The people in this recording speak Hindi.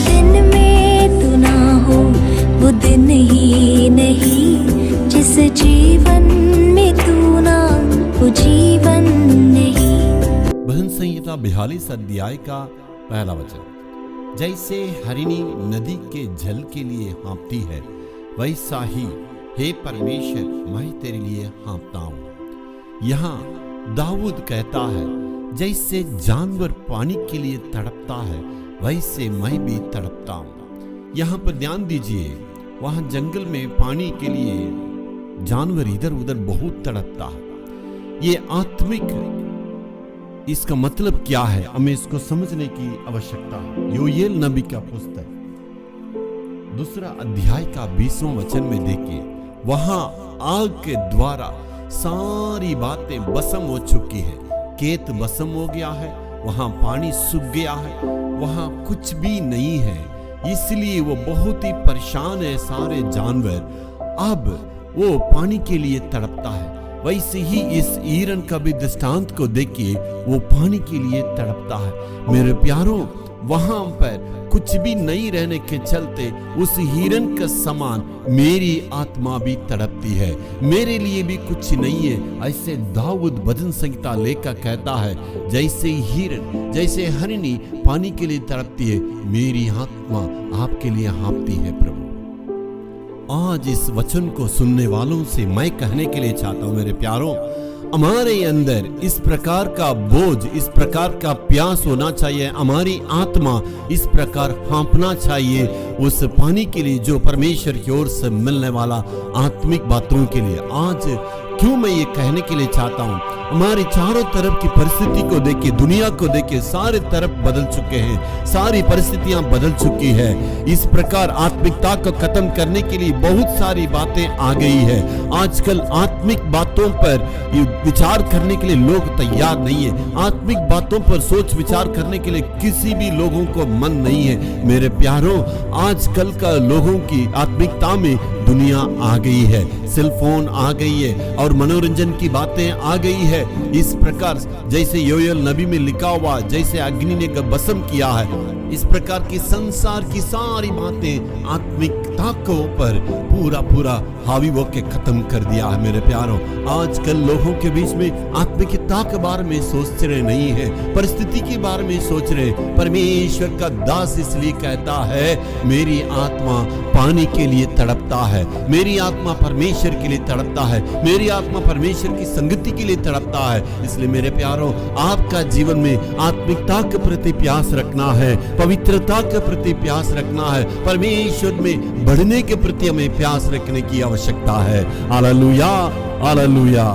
दिन में तू ना हो वो दिन ही नहीं, जिस जीवन में तू ना वो जीवन नहीं। भजन संहिता 42 अध्याय का पहला वचन। जैसे हरिणी नदी के जल के लिए हाँफती है, वैसा ही हे परमेश्वर मैं तेरे लिए हाँफता हूँ। यहाँ दाऊद कहता है जैसे जानवर पानी के लिए तड़पता है, वैसे मैं भी तड़पता हूँ। यहाँ पर ध्यान दीजिए, वहाँ जंगल में पानी के लिए जानवर इधर उधर बहुत तड़पता है। ये आत्मिक, इसका मतलब क्या है हमें इसको समझने की आवश्यकता है। योएल नबी का पुस्तक 2 अध्याय का 20वां वचन में देखिए, वहां आग के द्वारा सारी बातें भस्म हो चुकी है। खेत भस्म हो गया है, वहां पानी सूख गया है, वहां कुछ भी नहीं है। इसलिए वो बहुत ही परेशान है सारे जानवर। अब वो पानी के लिए तड़पता है। वैसे ही इस हिरन का भी दृष्टांत को देखिए, वो पानी के लिए तड़पता है। मेरे प्यारों, वहां पर कुछ भी नहीं रहने के चलते उस हिरन का समान मेरी आत्मा भी तड़पती है, मेरे लिए भी कुछ नहीं है। ऐसे दाऊद भजन संहिता लेकर कहता है जैसे हिरन, जैसे हरिणी पानी के लिए तड़पती है, मेरी आत्मा आपके लिए हाँफती है। प्रभु, आज इस वचन को सुनने वालों से मैं कहने के लिए चाहता हूं, मेरे प्यारों, हमारे अंदर इस प्रकार का बोझ, इस प्रकार का प्यास होना चाहिए। हमारी आत्मा इस प्रकार हाँफना चाहिए उस पानी के लिए जो परमेश्वर की ओर से मिलने वाला आत्मिक बातों के लिए। आज क्यों मैं ये कहने के लिए चाहता हूँ, हमारी चारों तरफ की परिस्थिति को देखिए, दुनिया को देखिए, सारे तरफ बदल चुके हैं, सारी परिस्थितियां बदल चुकी है। इस प्रकार आत्मिकता को खत्म करने के लिए बहुत सारी बातें आ गई है। आजकल आत्मिक बातों पर विचार करने के लिए लोग तैयार नहीं है। आत्मिक बातों पर सोच विचार करने के लिए किसी भी लोगों को मन नहीं है। मेरे प्यारों, आजकल का लोगों की आत्मिकता में दुनिया आ गई है, सेलफोन आ गई है और मनोरंजन की बातें आ गई है। इस प्रकार जैसे योएल नबी में लिखा हुआ, जैसे अग्नि ने भस्म किया है, इस प्रकार की संसार की सारी बातें आत्मिकता को पर पूरा हावी होके खत्म कर दिया है। मेरे प्यारों, आजकल लोगों के बीच में आत्मिकता के बारे में सोच रहे नहीं है, परिस्थिति के बारे में सोच रहे। परमेश्वर का दास इसलिए कहता है मेरी आत्मा पानी के लिए तड़पता है, मेरी आत्मा परमेश्वर के लिए तड़पता है, मेरी आत्मा परमेश्वर की संगति के लिए तड़पता है। इसलिए मेरे प्यारों, आपका जीवन में आत्मिकता के प्रति प्यास रखना है, पवित्रता के प्रति प्यास रखना है, परमेश्वर में बढ़ने के प्रति हमें प्यास रखने की आवश्यकता है। Hallelujah, hallelujah.